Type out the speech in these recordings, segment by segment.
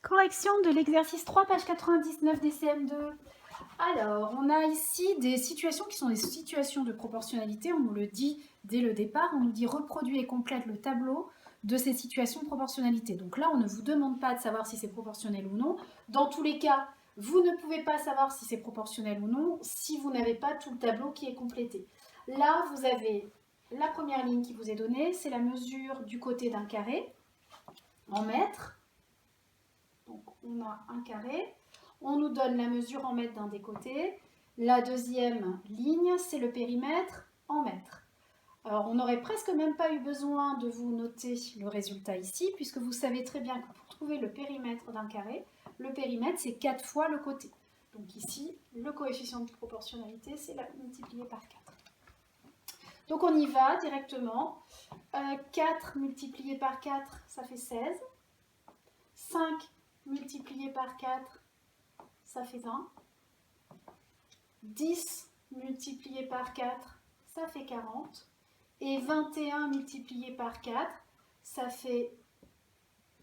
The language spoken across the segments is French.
Correction de l'exercice 3, page 99 des CM2. Alors, on a ici des situations qui sont des situations de proportionnalité. On nous le dit dès le départ. On nous dit reproduit et complète le tableau de ces situations de proportionnalité. Donc là, on ne vous demande pas de savoir si c'est proportionnel ou non. Dans tous les cas, vous ne pouvez pas savoir si c'est proportionnel ou non si vous n'avez pas tout le tableau qui est complété. Là, vous avez la première ligne qui vous est donnée. C'est la mesure du côté d'un carré en mètres. Donc, on a un carré. On nous donne la mesure en mètres d'un des côtés. La deuxième ligne, c'est le périmètre en mètres. Alors, on n'aurait presque même pas eu besoin de vous noter le résultat ici, puisque vous savez très bien que pour trouver le périmètre d'un carré, le périmètre, c'est 4 fois le côté. Donc ici, le coefficient de proportionnalité, c'est multiplié par 4. Donc on y va directement. 4 multiplié par 4, ça fait 16. 5 multiplié par 4, ça fait 20. 10 multiplié par 4, ça fait 40. Et 21 multiplié par 4, ça fait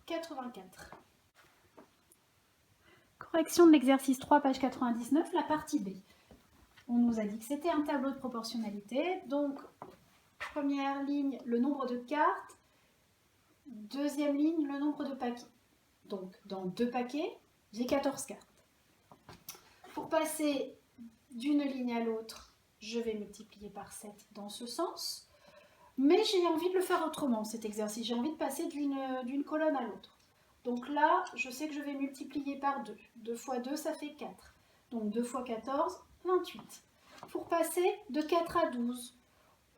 84. Correction de l'exercice 3, page 99, la partie B. On nous a dit que c'était un tableau de proportionnalité. Donc, première ligne, le nombre de cartes. Deuxième ligne, le nombre de paquets. Donc, dans 2 paquets, j'ai 14 cartes. Pour passer d'une ligne à l'autre, je vais multiplier par 7 dans ce sens. Mais j'ai envie de le faire autrement, cet exercice. J'ai envie de passer d'une colonne à l'autre. Donc là, je sais que je vais multiplier par 2. 2 fois 2, ça fait 4. Donc 2 fois 14, 28. Pour passer de 4 à 12,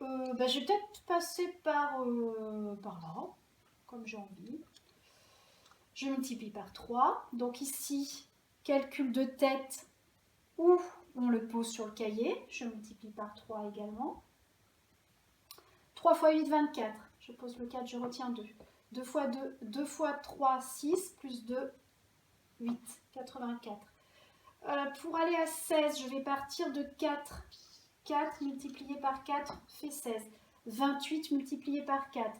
je vais peut-être passer par là, comme j'ai envie. Je multiplie par 3. Donc ici, calcul de tête ou on le pose sur le cahier. Je multiplie par 3 également. 3 fois 8, 24. Je pose le 4, je retiens 2. 2 fois 2, 2 fois 3, 6, plus 2, 8, 84. Pour aller à 16, je vais partir de 4. 4 multiplié par 4 fait 16. 28 multiplié par 4.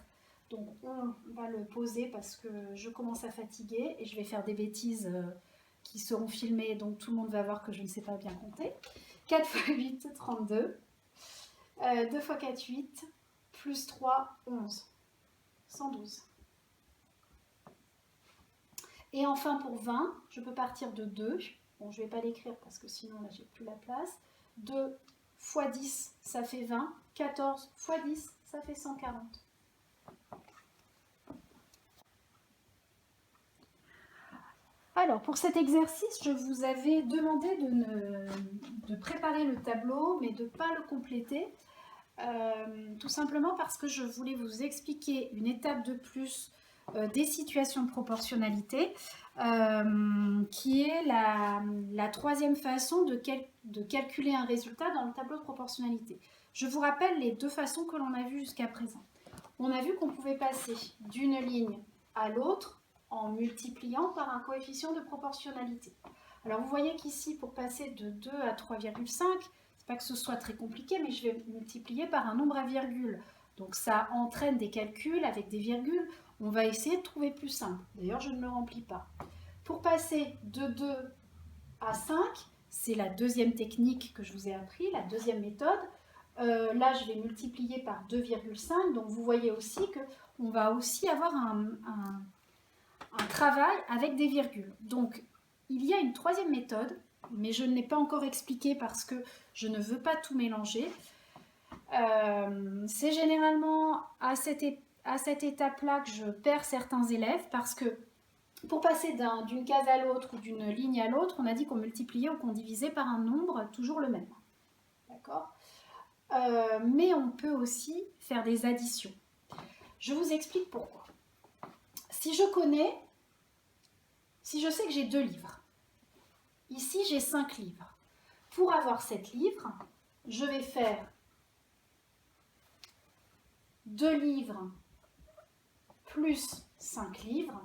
Donc on va le poser parce que je commence à fatiguer et je vais faire des bêtises qui seront filmées, donc tout le monde va voir que je ne sais pas bien compter. 4 fois 8, 32. 2 fois 4, 8. Plus 3, 11. 112. Et enfin pour 20, je peux partir de 2. Bon, je ne vais pas l'écrire parce que sinon là j'ai plus la place. 2 fois 10, ça fait 20. 14 fois 10, ça fait 140. Alors pour cet exercice, je vous avais demandé de préparer le tableau, mais de ne pas le compléter. Tout simplement parce que je voulais vous expliquer une étape de plus des situations de proportionnalité, qui est la troisième façon de calculer un résultat dans le tableau de proportionnalité. Je vous rappelle les deux façons que l'on a vues jusqu'à présent. On a vu qu'on pouvait passer d'une ligne à l'autre en multipliant par un coefficient de proportionnalité. Alors vous voyez qu'ici, pour passer de 2 à 3,5, pas que ce soit très compliqué, mais je vais multiplier par un nombre à virgule. Donc ça entraîne des calculs avec des virgules. On va essayer de trouver plus simple. D'ailleurs, je ne le remplis pas. Pour passer de 2 à 5, c'est la deuxième technique que je vous ai appris, la deuxième méthode. Là, je vais multiplier par 2,5. Donc vous voyez aussi qu'on va aussi avoir un travail avec des virgules. Donc il y a une troisième méthode, mais je ne l'ai pas encore expliqué parce que je ne veux pas tout mélanger. C'est généralement à cette étape-là que je perds certains élèves parce que pour passer d'une case à l'autre ou d'une ligne à l'autre, on a dit qu'on multipliait ou qu'on divisait par un nombre toujours le même. D'accord ? Mais on peut aussi faire des additions. Je vous explique pourquoi. Si je sais que j'ai 2 livres, ici j'ai 5 livres. Pour avoir 7 livres, je vais faire 2 livres plus 5 livres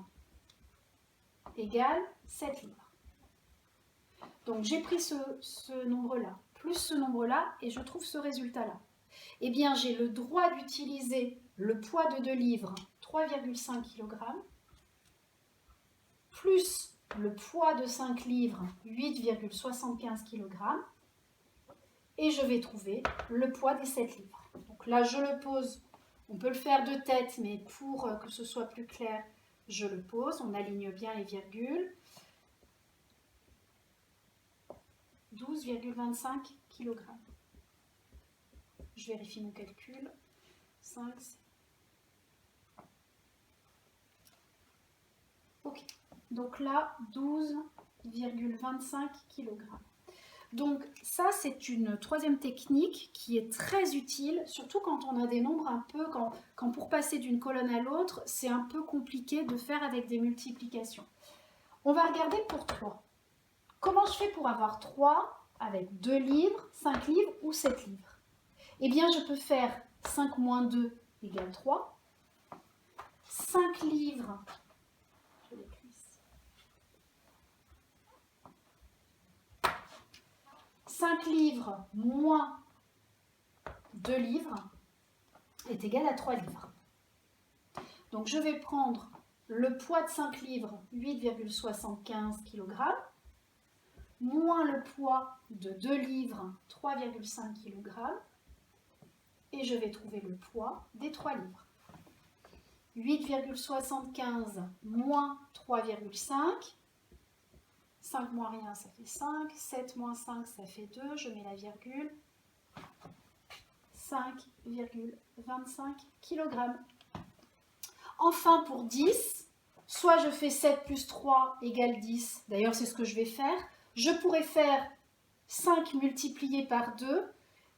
égale 7 livres. Donc j'ai pris ce nombre-là, plus ce nombre-là, et je trouve ce résultat-là. Eh bien, j'ai le droit d'utiliser le poids de 2 livres, 3,5 kg, plus le poids de 5 livres, 8,75 kg. Et je vais trouver le poids des 7 livres. Donc là, je le pose. On peut le faire de tête, mais pour que ce soit plus clair, je le pose. On aligne bien les virgules. 12,25 kg. Je vérifie mon calcul. 5. Ok. Donc là, 12,25 kg. Donc ça, c'est une troisième technique qui est très utile, surtout quand on a des nombres un peu, quand pour passer d'une colonne à l'autre, c'est un peu compliqué de faire avec des multiplications. On va regarder pour 3. Comment je fais pour avoir 3 avec 2 livres, 5 livres ou 7 livres? Eh bien, je peux faire 5 moins 2 égale 3. 5 livres, je l'écris ici. 5 livres moins 2 livres est égal à 3 livres. Donc, je vais prendre le poids de 5 livres, 8,75 kg, moins le poids de 2 livres, 3,5 kg, et je vais trouver le poids des 3 livres. 8,75 moins 3,5, 5 moins rien, ça fait 5, 7 moins 5, ça fait 2, je mets la virgule, 5,25 kg. Enfin, pour 10, soit je fais 7 plus 3 égale 10, d'ailleurs c'est ce que je vais faire. Je pourrais faire 5 multiplié par 2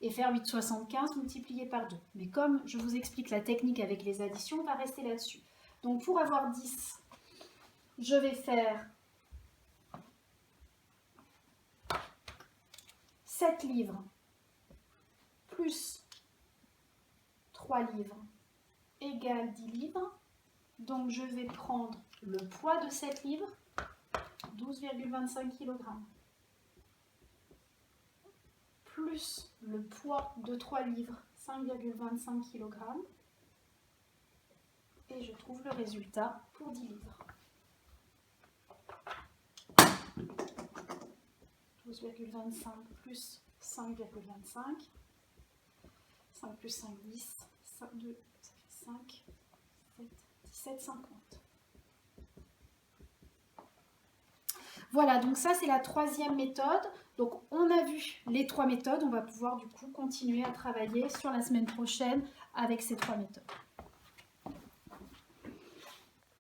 et faire 8,75 multiplié par 2. Mais comme je vous explique la technique avec les additions, on va rester là-dessus. Donc pour avoir 10, je vais faire 7 livres plus 3 livres égale 10 livres. Donc je vais prendre le poids de 7 livres, 12,25 kg, plus le poids de 3 livres, 5,25 kg, et je trouve le résultat pour 10 livres. 12,25 plus 5,25, 5 plus 5, 10, 5, 2, ça fait 5, 7, 17,50. Voilà, donc ça c'est la troisième méthode. Donc on a vu les 3 méthodes, on va pouvoir du coup continuer à travailler sur la semaine prochaine avec ces 3 méthodes.